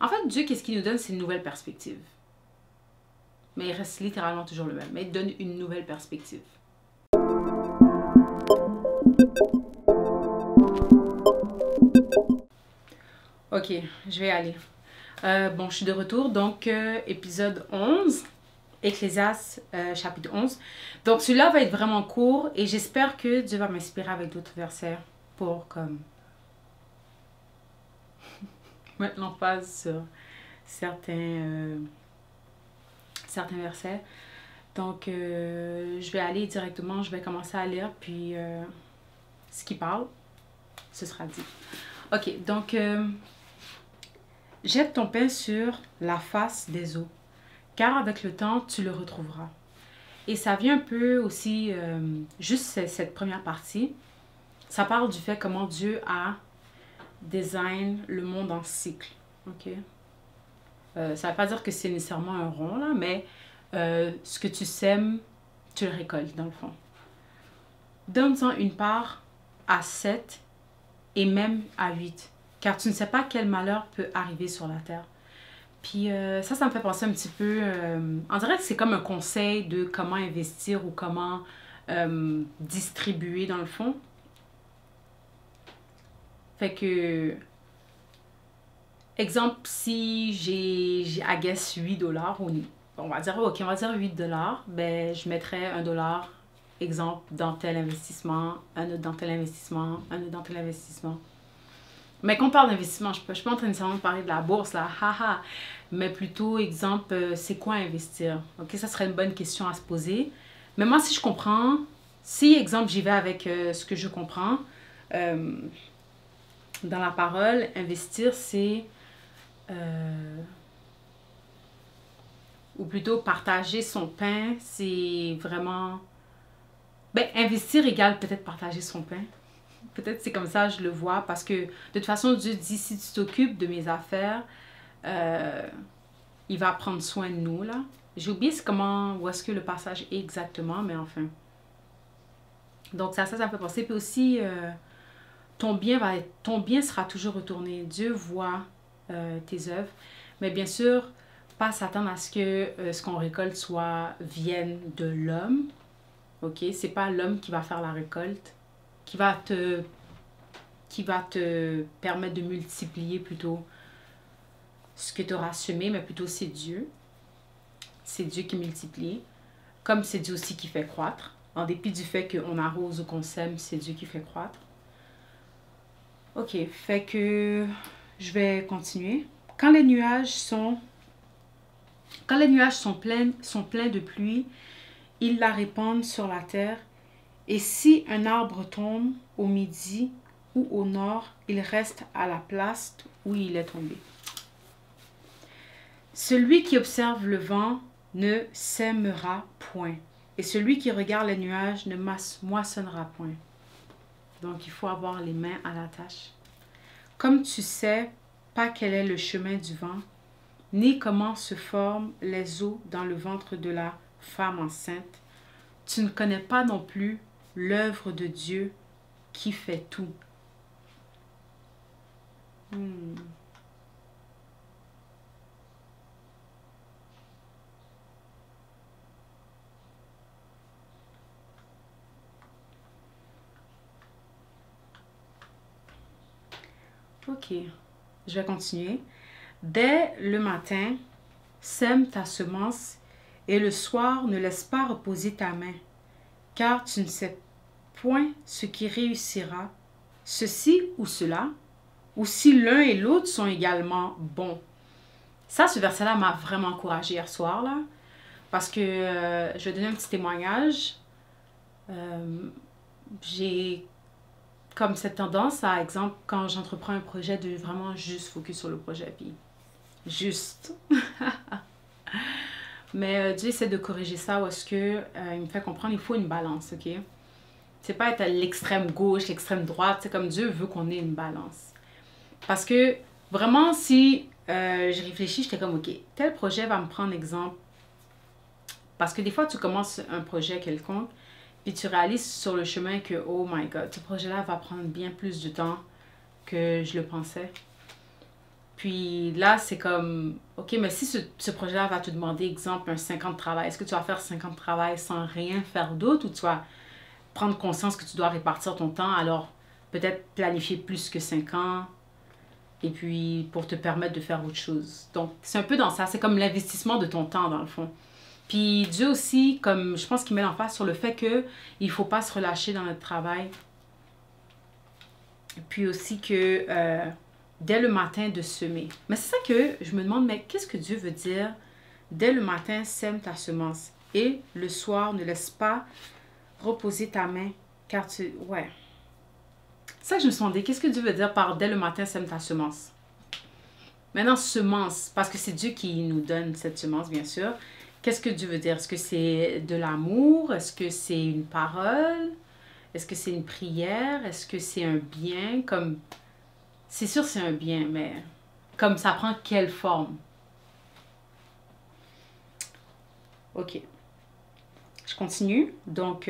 En fait, Dieu, qu'est-ce qu'il nous donne? C'est une nouvelle perspective. Mais il reste littéralement toujours le même. Mais il donne une nouvelle perspective. Ok, je vais aller. Bon, je suis de retour. Donc, épisode 11, Ecclésiaste, chapitre 11. Donc, celui-là va être vraiment court et j'espère que Dieu va m'inspirer avec d'autres versets pour comme mettre l'emphase sur certains versets. Donc, je vais aller directement, je vais commencer à lire, puis ce qui parle, ce sera dit. Ok, donc, jette ton pain sur la face des eaux, car avec le temps, tu le retrouveras. Et ça vient un peu aussi, juste cette première partie, ça parle du fait comment Dieu a design le monde en cycle. Ok? Ça ne veut pas dire que c'est nécessairement un rond, là, mais ce que tu sèmes, tu le récoltes, dans le fond. Donne-en une part à 7 et même à 8, car tu ne sais pas quel malheur peut arriver sur la terre. Puis ça me fait penser un petit peu... on dirait que c'est comme un conseil de comment investir ou comment distribuer, dans le fond. Fait que... Exemple, si j'ai I guess, 8 $, ou on va dire, ok, on va dire 8 $, ben je mettrais 1 $, exemple, dans tel investissement, un autre dans tel investissement, un autre dans tel investissement. Mais quand on parle d'investissement, je ne suis pas en train de parler de la bourse, là, haha, mais plutôt, exemple, c'est quoi investir? Ok, ça serait une bonne question à se poser. Mais moi, si je comprends, si, exemple, j'y vais avec ce que je comprends, dans la parole, investir, c'est... ou plutôt partager son pain, c'est vraiment... Ben, investir égale peut-être partager son pain. Peut-être c'est comme ça je le vois, parce que de toute façon, Dieu dit, si tu t'occupes de mes affaires, il va prendre soin de nous, là. J'ai oublié où est-ce que le passage est exactement, mais enfin. Donc ça me fait penser. Puis aussi, ton bien sera toujours retourné. Dieu voit tes œuvres. Mais bien sûr, pas s'attendre à ce que ce qu'on récolte vienne de l'homme. Ok? C'est pas l'homme qui va faire la récolte, qui va te permettre de multiplier plutôt ce que tu auras semé, mais plutôt c'est Dieu. C'est Dieu qui multiplie. Comme c'est Dieu aussi qui fait croître. En dépit du fait qu'on arrose ou qu'on sème, c'est Dieu qui fait croître. Ok, fait que je vais continuer. Quand les nuages sont pleins de pluie, ils la répandent sur la terre. Et si un arbre tombe au midi ou au nord, il reste à la place où il est tombé. Celui qui observe le vent ne sèmera point, et celui qui regarde les nuages ne moissonnera point. Donc, il faut avoir les mains à la tâche. Comme tu sais pas quel est le chemin du vent, ni comment se forment les eaux dans le ventre de la femme enceinte, tu ne connais pas non plus l'œuvre de Dieu qui fait tout. Ok, je vais continuer. Dès le matin, sème ta semence et le soir ne laisse pas reposer ta main, car tu ne sais point ce qui réussira, ceci ou cela, ou si l'un et l'autre sont également bons. Ça, ce verset-là m'a vraiment encouragée hier soir, là, parce que je vais donner un petit témoignage. J'ai comme cette tendance, à exemple, quand j'entreprends un projet, de vraiment juste focus sur le projet, puis juste. Mais Dieu essaie de corriger ça, où est-ce que il me fait comprendre qu'il faut une balance, ok? C'est pas être à l'extrême gauche, l'extrême droite, c'est comme Dieu veut qu'on ait une balance. Parce que vraiment, si je réfléchis, j'étais comme, ok, tel projet va me prendre exemple. Parce que des fois, tu commences un projet quelconque, puis tu réalises sur le chemin que, oh my God, ce projet-là va prendre bien plus de temps que je le pensais. Puis là, c'est comme, ok, mais si ce projet-là va te demander, exemple, un 50 de travail, est-ce que tu vas faire 50 de travail sans rien faire d'autre ou tu vas prendre conscience que tu dois répartir ton temps, alors peut-être planifier plus que 5 ans et puis pour te permettre de faire autre chose. Donc, c'est un peu dans ça, c'est comme l'investissement de ton temps dans le fond. Puis Dieu aussi, comme je pense qu'il met l'emphase sur le fait que il faut pas se relâcher dans notre travail. Puis aussi que dès le matin de semer. Mais c'est ça que je me demande, mais qu'est-ce que Dieu veut dire? Dès le matin, sème ta semence. Et le soir, ne laisse pas reposer ta main, car tu... Ouais. C'est ça que je me suis demandé, qu'est-ce que Dieu veut dire par dès le matin, sème ta semence? Maintenant, semence, parce que c'est Dieu qui nous donne cette semence, bien sûr. Qu'est-ce que Dieu veut dire? Est-ce que c'est de l'amour? Est-ce que c'est une parole? Est-ce que c'est une prière? Est-ce que c'est un bien? Comme... C'est sûr c'est un bien, mais comme ça prend quelle forme? Ok. Je continue. Donc,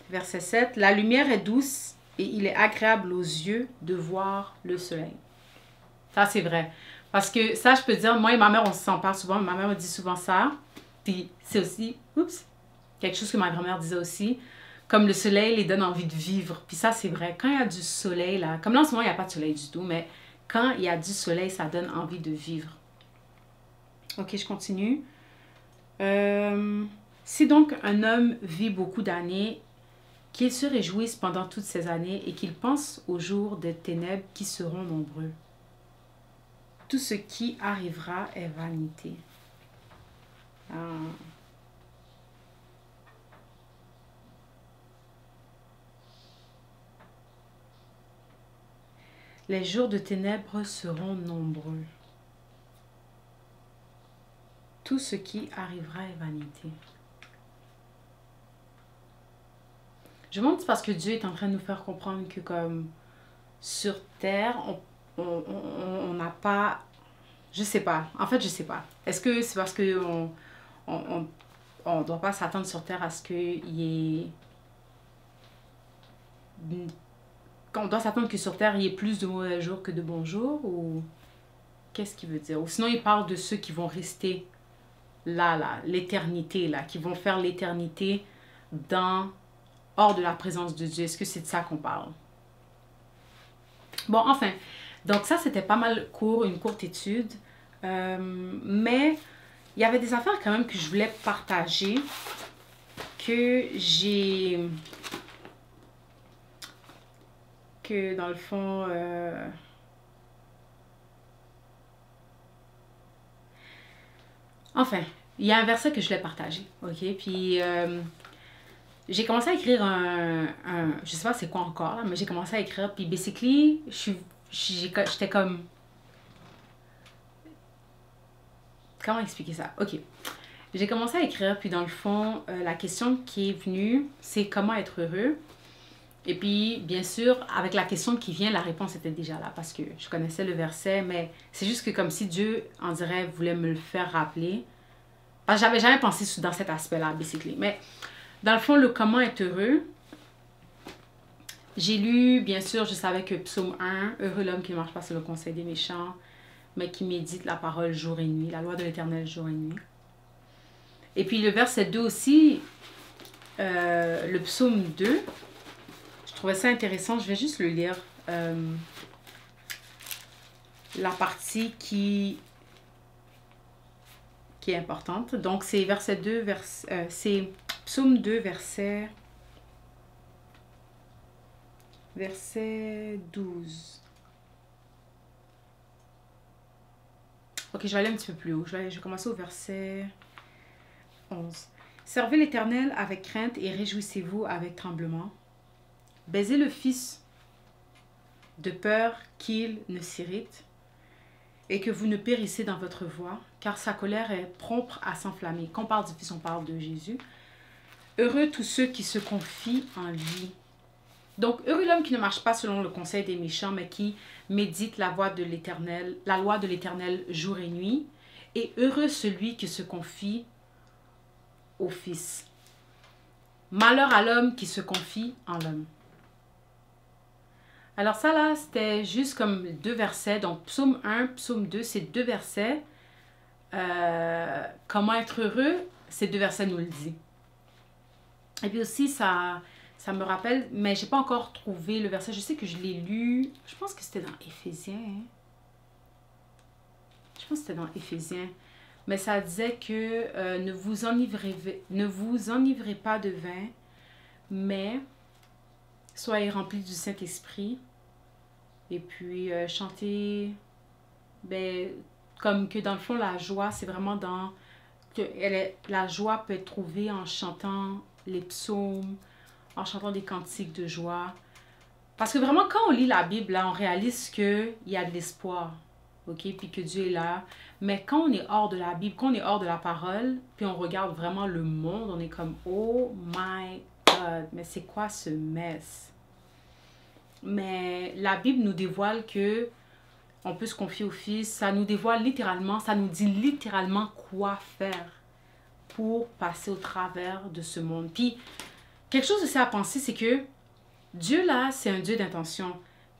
verset 7. La lumière est douce et il est agréable aux yeux de voir le soleil. Ça, c'est vrai. Parce que ça, je peux dire, moi et ma mère, on s'en parle souvent. Ma mère me dit souvent ça. Puis c'est aussi, oups, quelque chose que ma grand-mère disait aussi. Comme le soleil les donne envie de vivre. Puis ça, c'est vrai. Quand il y a du soleil, là, comme là, en ce moment, il n'y a pas de soleil du tout, mais quand il y a du soleil, ça donne envie de vivre. Ok, je continue. Si donc un homme vit beaucoup d'années, qu'il se réjouisse pendant toutes ces années et qu'il pense aux jours des ténèbres qui seront nombreux. Tout ce qui arrivera est vanité. Ah. Les jours de ténèbres seront nombreux. Tout ce qui arrivera est vanité. Je me demande parce que Dieu est en train de nous faire comprendre que comme sur terre, on n'a pas... Je sais pas. En fait, je sais pas. Est-ce que c'est parce que on doit pas s'attendre sur terre à ce qu'il y ait... On doit s'attendre que sur terre, il y ait plus de mauvais jours que de bons jours ou... Qu'est-ce qu'il veut dire? Ou sinon, il parle de ceux qui vont rester là, l'éternité, là, qui vont faire l'éternité dans... hors de la présence de Dieu. Est-ce que c'est de ça qu'on parle? Bon, enfin, donc ça, c'était pas mal court, une courte étude. Mais il y avait des affaires quand même que je voulais partager, que j'ai... que dans le fond... Enfin, il y a un verset que je voulais partager, ok? Puis... j'ai commencé à écrire je sais pas c'est quoi encore, là, mais j'ai commencé à écrire. Puis, basically, j'étais comme... Comment expliquer ça? Ok. J'ai commencé à écrire, puis dans le fond, la question qui est venue, c'est comment être heureux. Et puis, bien sûr, avec la question qui vient, la réponse était déjà là, parce que je connaissais le verset, mais c'est juste que comme si Dieu, on dirait, voulait me le faire rappeler. Parce que j'avais jamais pensé dans cet aspect-là, basically. Mais... dans le fond, le comment être heureux, j'ai lu, bien sûr, je savais que psaume 1, heureux l'homme qui ne marche pas sur le conseil des méchants, mais qui médite la parole jour et nuit, la loi de l'Éternel jour et nuit. Et puis le verset 2 aussi, le psaume 2, je trouvais ça intéressant, je vais juste le lire. La partie qui est importante. Donc c'est verset 2, c'est psaume 2, verset 12. Ok, je vais aller un petit peu plus haut. Je vais commencer au verset 11. Servez l'Éternel avec crainte et réjouissez-vous avec tremblement. Baisez le Fils de peur qu'il ne s'irrite et que vous ne périssez dans votre voie, car sa colère est prompte à s'enflammer. Quand on parle du Fils, on parle de Jésus. Heureux tous ceux qui se confient en lui. Donc, heureux l'homme qui ne marche pas selon le conseil des méchants, mais qui médite la loi de l'Éternel jour et nuit. Et heureux celui qui se confie au Fils. Malheur à l'homme qui se confie en l'homme. Alors ça là, c'était juste comme 2 versets. Donc psaume 1, psaume 2, c'est 2 versets. Comment être heureux, ces 2 versets nous le disent. Et puis aussi, ça me rappelle, mais j'ai pas encore trouvé le verset. Je sais que je l'ai lu, je pense que c'était dans Éphésiens. Hein? Je pense que c'était dans Éphésiens. Mais ça disait que ne vous enivrez pas de vin, mais soyez remplis du Saint-Esprit. Et puis chantez, ben, comme que dans le fond, la joie, c'est vraiment dans... la joie peut être trouvée en chantant les psaumes, en chantant des cantiques de joie. Parce que vraiment, quand on lit la Bible, là, on réalise qu'il y a de l'espoir, ok? Puis que Dieu est là. Mais quand on est hors de la Bible, quand on est hors de la parole, puis on regarde vraiment le monde, on est comme, oh my God, mais c'est quoi ce mess? Mais la Bible nous dévoile que on peut se confier au Fils. Ça nous dévoile littéralement, ça nous dit littéralement quoi faire pour passer au travers de ce monde. Puis, quelque chose aussi à penser, c'est que Dieu, là, c'est un Dieu d'intention.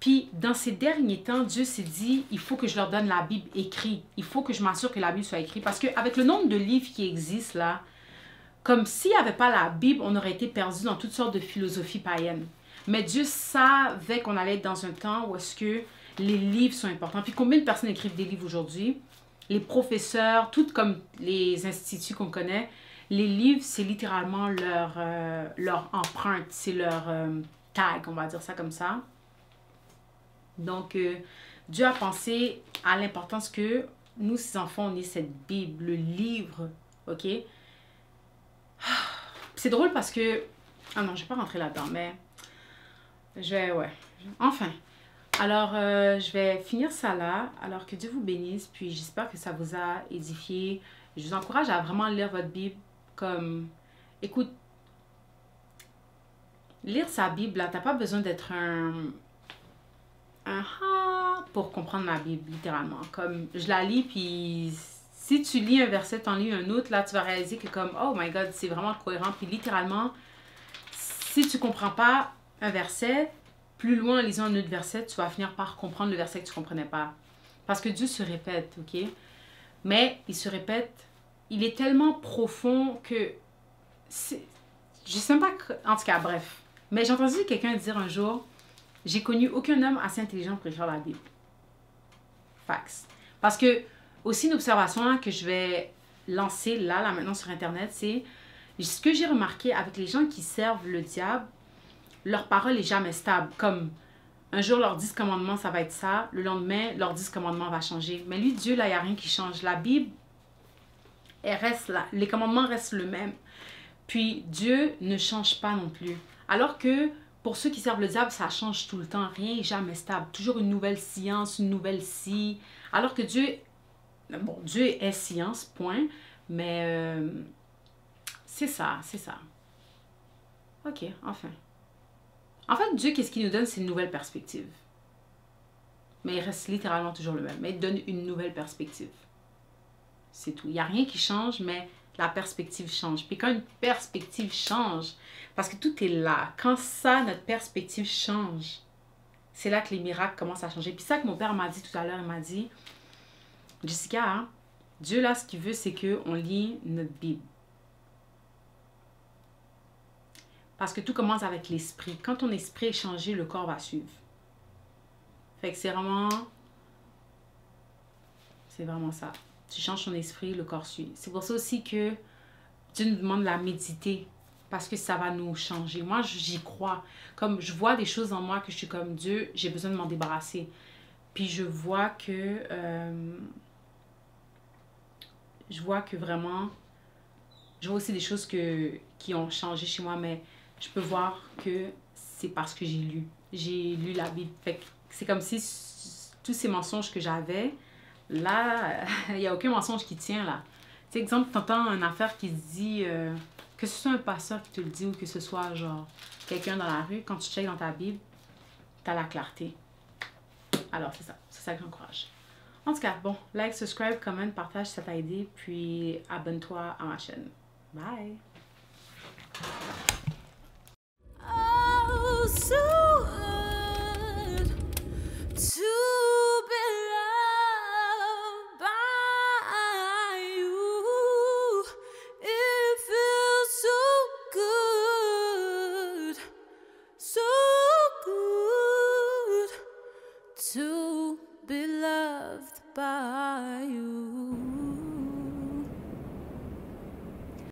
Puis, dans ces derniers temps, Dieu s'est dit, il faut que je leur donne la Bible écrite. Il faut que je m'assure que la Bible soit écrite. Parce qu'avec le nombre de livres qui existent, là, comme s'il n'y avait pas la Bible, on aurait été perdu dans toutes sortes de philosophies païennes. Mais Dieu savait qu'on allait être dans un temps où est-ce que les livres sont importants. Puis combien de personnes écrivent des livres aujourd'hui? Les professeurs, toutes comme les instituts qu'on connaît, les livres, c'est littéralement leur empreinte, c'est leur tag, on va dire ça comme ça. Donc, Dieu a pensé à l'importance que nous, ses enfants, on ait cette Bible, le livre, ok? C'est drôle parce que... Ah non, je ne vais pas rentrer là-dedans, mais... Ouais. Enfin. Alors, je vais finir ça là. Alors, que Dieu vous bénisse. Puis, j'espère que ça vous a édifié. Je vous encourage à vraiment lire votre Bible comme... Écoute, lire sa Bible, là, t'as pas besoin d'être pour comprendre la Bible, littéralement. Comme, je la lis, puis... Si tu lis un verset, t'en lis un autre, là, tu vas réaliser que comme, oh my God, c'est vraiment cohérent. Puis littéralement, si tu comprends pas un verset, plus loin en lisant un autre verset, tu vas finir par comprendre le verset que tu comprenais pas. Parce que Dieu se répète, ok? Mais il se répète, il est tellement profond que... Je sais pas... En tout cas, bref. Mais j'ai entendu quelqu'un dire un jour, j'ai connu aucun homme assez intelligent pour écrire la Bible. Facts. Parce que... Aussi, une observation que je vais lancer là maintenant sur Internet, c'est ce que j'ai remarqué avec les gens qui servent le diable, leur parole est jamais stable. Comme un jour, leurs 10 commandements, ça va être ça. Le lendemain, leurs 10 commandements va changer. Mais lui, Dieu, là, il n'y a rien qui change. La Bible, elle reste là. Les commandements restent le même. Puis, Dieu ne change pas non plus. Alors que pour ceux qui servent le diable, ça change tout le temps. Rien n'est jamais stable. Toujours une nouvelle science, une nouvelle scie. Alors que Dieu... Bon, Dieu est science, point. Mais c'est ça, c'est ça. Ok, enfin. En fait, Dieu, qu'est-ce qu'il nous donne? C'est une nouvelle perspective. Mais il reste littéralement toujours le même. Mais il donne une nouvelle perspective. C'est tout. Il n'y a rien qui change, mais la perspective change. Puis quand une perspective change, parce que tout est là, quand ça, notre perspective change, c'est là que les miracles commencent à changer. Puis ça que mon père m'a dit tout à l'heure, il m'a dit... Jessica, hein, Dieu là, ce qu'il veut, c'est qu'on lit notre Bible. Parce que tout commence avec l'esprit. Quand ton esprit est changé, le corps va suivre. Fait que c'est vraiment ça. Tu changes ton esprit, le corps suit. C'est pour ça aussi que Dieu nous demande de la méditer. Parce que ça va nous changer. Moi, j'y crois. Comme je vois des choses en moi que je suis comme Dieu, j'ai besoin de m'en débarrasser. Puis je vois que... vraiment, je vois aussi des choses qui ont changé chez moi, mais je peux voir que c'est parce que j'ai lu. J'ai lu la Bible. Fait que c'est comme si tous ces mensonges que j'avais, là, il n'y a aucun mensonge qui tient là. Tu sais, exemple, tu entends une affaire qui se dit, que ce soit un pasteur qui te le dit ou que ce soit genre quelqu'un dans la rue, quand tu checkes dans ta Bible, tu as la clarté. Alors, c'est ça que j'encourage. En tout cas, bon, like, subscribe, comment, partage si ça t'a aidé, puis abonne-toi à ma chaîne. Bye! Oh, so to be loved by you.